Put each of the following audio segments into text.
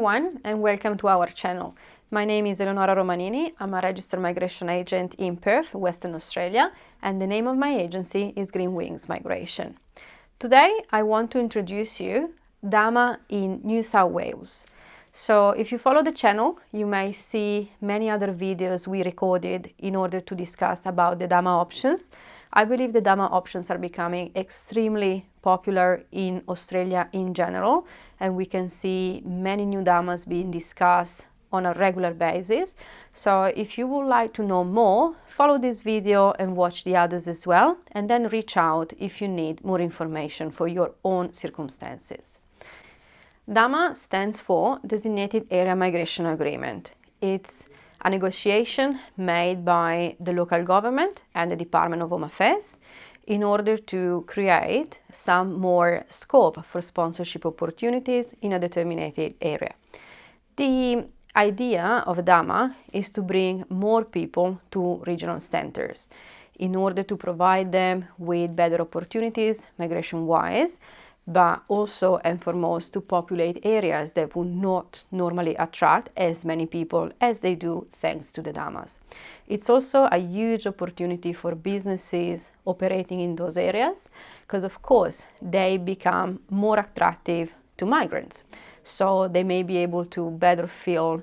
everyone and welcome to our channel. My name is Eleonora Romanini. I'm a registered migration agent in Perth, Western Australia, and the name of my agency is Green Wings Migration. Today I want to introduce you DAMA in New South Wales. So if you follow the channel, you may see many other videos we recorded in order to discuss about the DAMA options. I believe the DAMA options are becoming extremely popular in Australia in general, and we can see many new DAMAs being discussed on a regular basis. So if you would like to know more, follow this video and watch the others as well, and then reach out if you need more information for your own circumstances. DAMA stands for Designated Area Migration Agreement. It's a negotiation made by the local government and the Department of Home Affairs in order to create some more scope for sponsorship opportunities in a determined area. The idea of DAMA is to bring more people to regional centers in order to provide them with better opportunities migration-wise, but also and foremost to populate areas that would not normally attract as many people as they do thanks to the DAMAs. It's also a huge opportunity for businesses operating in those areas because of course they become more attractive to migrants. So they may be able to better fill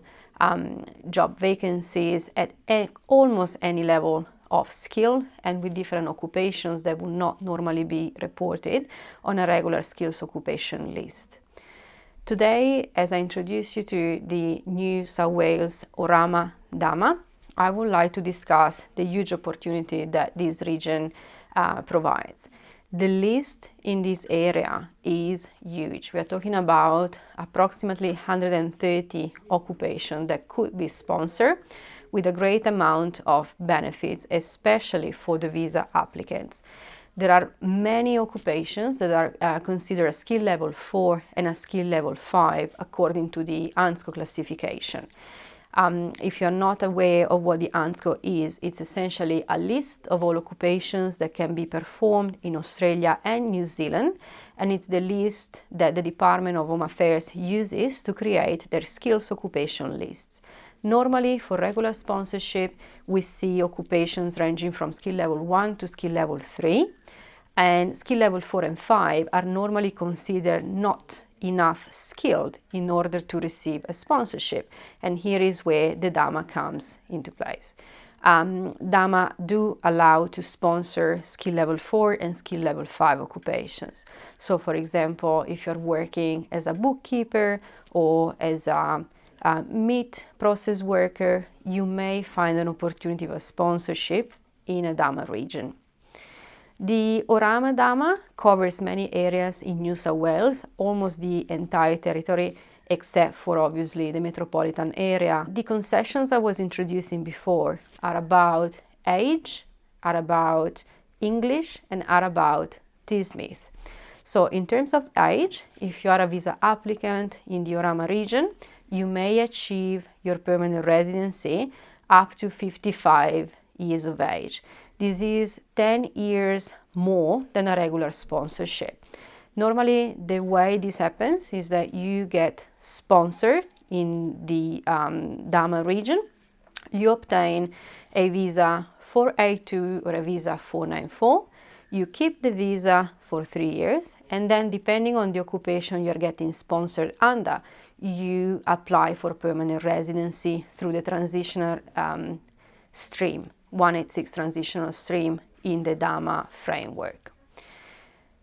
job vacancies at almost any level of skill and with different occupations that would not normally be reported on a regular skills occupation list. Today, as I introduce you to the New South Wales ORAMA DAMA, I would like to discuss the huge opportunity that this region provides. The list in this area is huge. We are talking about approximately 130 occupations that could be sponsored with a great amount of benefits, especially for the visa applicants. There are many occupations that are considered a skill level 4 and a skill level 5 according to the ANZSCO classification. If you're not aware of what the ANZSCO is, it's essentially a list of all occupations that can be performed in Australia and New Zealand, and it's the list that the Department of Home Affairs uses to create their skills occupation lists. Normally, for regular sponsorship, we see occupations ranging from skill level 1 to skill level 3, and skill level 4 and 5 are normally considered not enough skilled in order to receive a sponsorship, and here is where the DAMA comes into place. DAMA do allow to sponsor skill level 4 and skill level 5 occupations. So for example, if you're working as a bookkeeper or as a meat process worker, you may find an opportunity of a sponsorship in a DAMA region. The ORAMA DAMA covers many areas in New South Wales, almost the entire territory, except for obviously the metropolitan area. The concessions I was introducing before are about age, are about English, and are about TSmith. So in terms of age, if you are a visa applicant in the ORAMA region, you may achieve your permanent residency up to 55 years of age. This is 10 years more than a regular sponsorship. Normally, the way this happens is that you get sponsored in the DAMA region. You obtain a visa 482 or a visa 494. You keep the visa for 3 years, and then depending on the occupation you're getting sponsored under, you apply for permanent residency through the transitional stream, 186 transitional stream in the DAMA framework.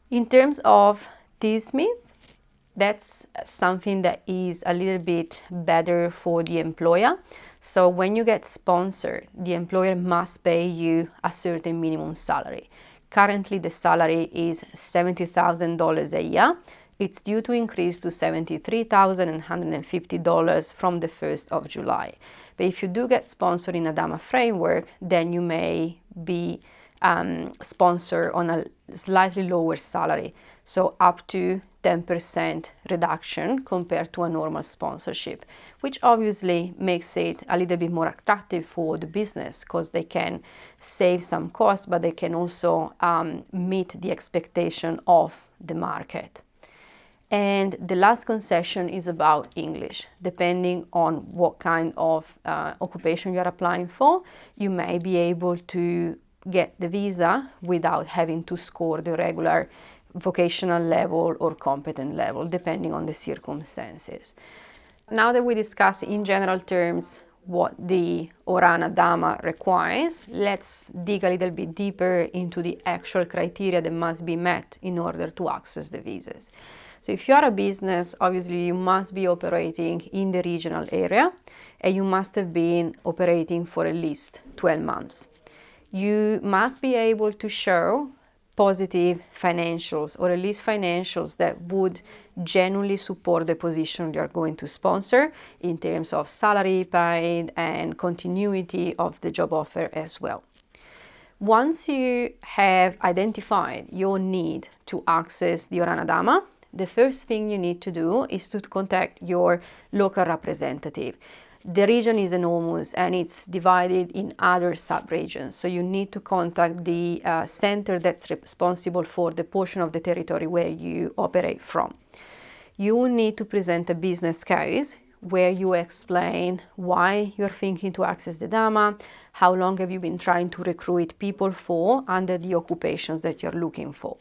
In terms of TSmith, that's something that is a little bit better for the employer. So when you get sponsored, the employer must pay you a certain minimum salary. Currently, the salary is $70,000 a year. It's due to increase to $73,150 from the 1st of July. But if you do get sponsored in a DAMA framework, then you may be sponsored on a slightly lower salary, so up to 10% reduction compared to a normal sponsorship, which obviously makes it a little bit more attractive for the business because they can save some costs, but they can also meet the expectation of the market. And the last concession is about English. Depending on what kind of occupation you're applying for, you may be able to get the visa without having to score the regular vocational level or competent level, depending on the circumstances. Now that we discuss in general terms what the Orana DAMA requires, let's dig a little bit deeper into the actual criteria that must be met in order to access the visas. So if you are a business, obviously you must be operating in the regional area and you must have been operating for at least 12 months. You must be able to show positive financials, or at least financials that would genuinely support the position you are going to sponsor in terms of salary paid and continuity of the job offer as well. Once you have identified your need to access the Orana DAMA, the first thing you need to do is to contact your local representative. The region is enormous and it's divided in other sub-regions, so you need to contact the center that's responsible for the portion of the territory where you operate from. You will need to present a business case where you explain why you're thinking to access the DAMA, how long have you been trying to recruit people for under the occupations that you're looking for.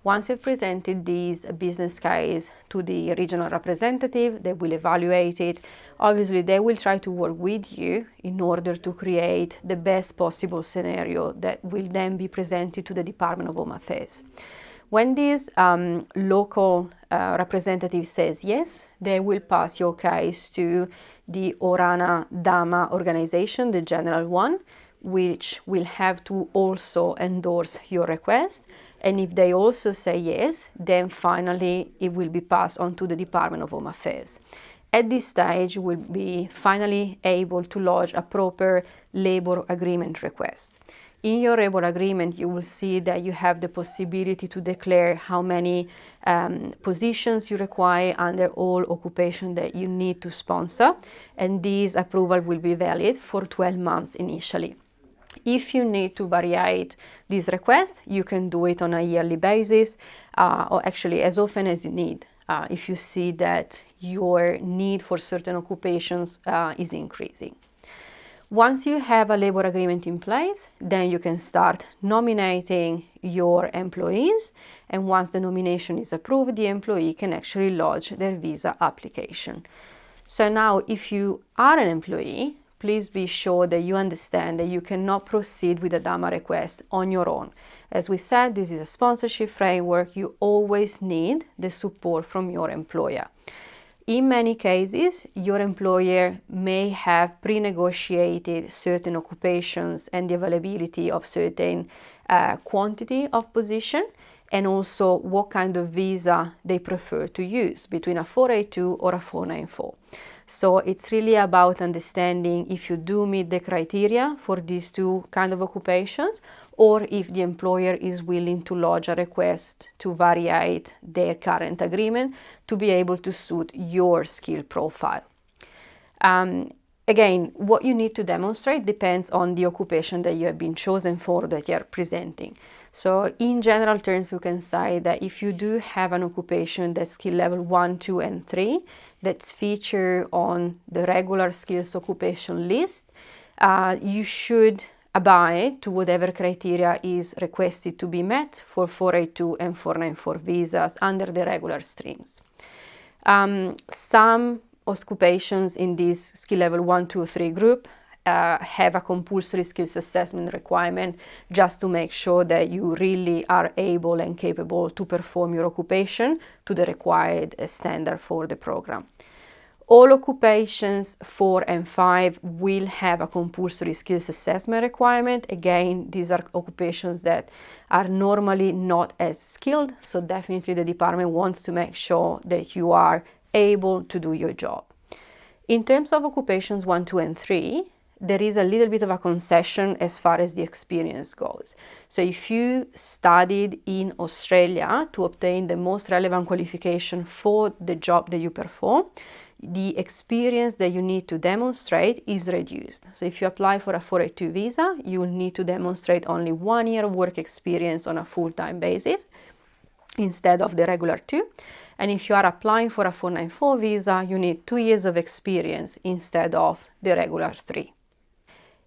Once you've presented this business case to the regional representative, they will evaluate it. Obviously, they will try to work with you in order to create the best possible scenario that will then be presented to the Department of Home Affairs. When this local representative says yes, they will pass your case to the Orana DAMA organization, the general one, which will have to also endorse your request. And if they also say yes, then finally it will be passed on to the Department of Home Affairs. At this stage, you will be finally able to lodge a proper labor agreement request. In your labor agreement, you will see that you have the possibility to declare how many positions you require under all occupation that you need to sponsor, and this approval will be valid for 12 months initially. If you need to variate this request, you can do it on a yearly basis, or actually as often as you need, if you see that your need for certain occupations is increasing. Once you have a labor agreement in place, then you can start nominating your employees, and once the nomination is approved, the employee can actually lodge their visa application. So now, if you are an employee, please be sure that you understand that you cannot proceed with a DAMA request on your own. As we said, this is a sponsorship framework. You always need the support from your employer. In many cases, your employer may have pre-negotiated certain occupations and the availability of certain quantity of position, and also what kind of visa they prefer to use between a 482 or a 494. So it's really about understanding if you do meet the criteria for these two kind of occupations, or if the employer is willing to lodge a request to variate their current agreement to be able to suit your skill profile. Again, what you need to demonstrate depends on the occupation that you have been chosen for, that you are presenting. So in general terms, you can say that if you do have an occupation that's skill level 1, 2, and 3, that's featured on the regular skills occupation list, you should abide to whatever criteria is requested to be met for 482 and 494 visas under the regular streams. Some occupations in this skill level 1, 2, 3 group have a compulsory skills assessment requirement just to make sure that you really are able and capable to perform your occupation to the required standard for the program. All occupations 4 and 5 will have a compulsory skills assessment requirement. Again, these are occupations that are normally not as skilled, so definitely the department wants to make sure that you are able to do your job. In terms of occupations 1, 2, and 3, there is a little bit of a concession as far as the experience goes. So if you studied in Australia to obtain the most relevant qualification for the job that you perform, the experience that you need to demonstrate is reduced. So if you apply for a 482 visa, you will need to demonstrate only 1 year of work experience on a full-time basis instead of the regular 2. And if you are applying for a 494 visa, you need 2 years of experience instead of the regular 3.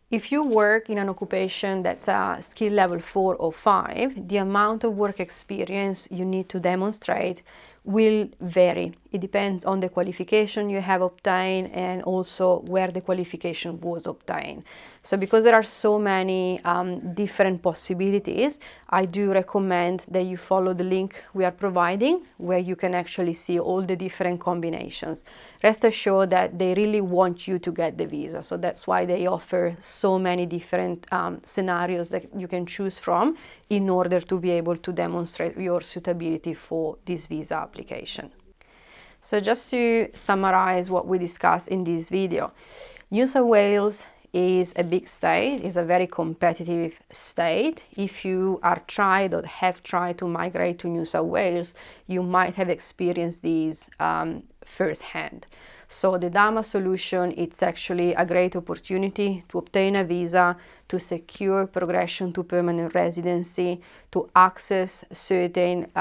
If you work in an occupation that's a skill level 4 or 5, the amount of work experience you need to demonstrate will vary. It depends on the qualification you have obtained and also where the qualification was obtained. So because there are so many different possibilities, I do recommend that you follow the link we are providing, where you can actually see all the different combinations. Rest assured that they really want you to get the visa, so that's why they offer so many different scenarios that you can choose from in order to be able to demonstrate your suitability for this visa application. So just to summarize what we discussed in this video, New South Wales is a big state, is a very competitive state. If you are tried or have tried to migrate to New South Wales, you might have experienced these firsthand. So the DAMA solution, it's actually a great opportunity to obtain a visa, to secure progression to permanent residency, to access certain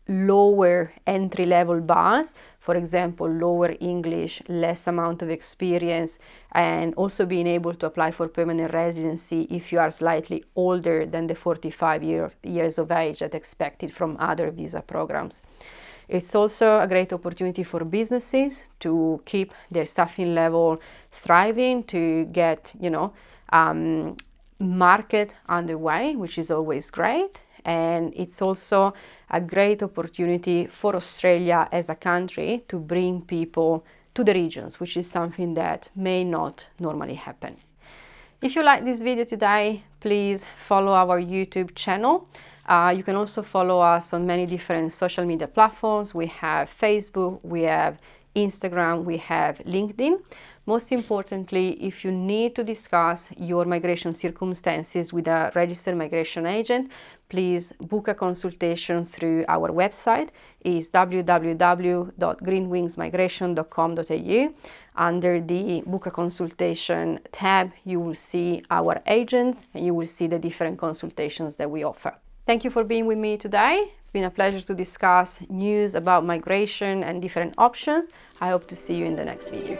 lower entry-level bars, for example, lower English, less amount of experience, and also being able to apply for permanent residency if you are slightly older than the 45 years of age that's expected from other visa programs. It's also a great opportunity for businesses to keep their staffing level thriving, to get, market underway, which is always great. And it's also a great opportunity for Australia as a country to bring people to the regions, which is something that may not normally happen. If you like this video today, please follow our YouTube channel. You can also follow us on many different social media platforms. We have Facebook, we have Instagram, we have LinkedIn. Most importantly, if you need to discuss your migration circumstances with a registered migration agent, please book a consultation through our website. It's www.greenwingsmigration.com.au. Under the Book a Consultation tab, you will see our agents and you will see the different consultations that we offer. Thank you for being with me today. It's been a pleasure to discuss news about migration and different options. I hope to see you in the next video.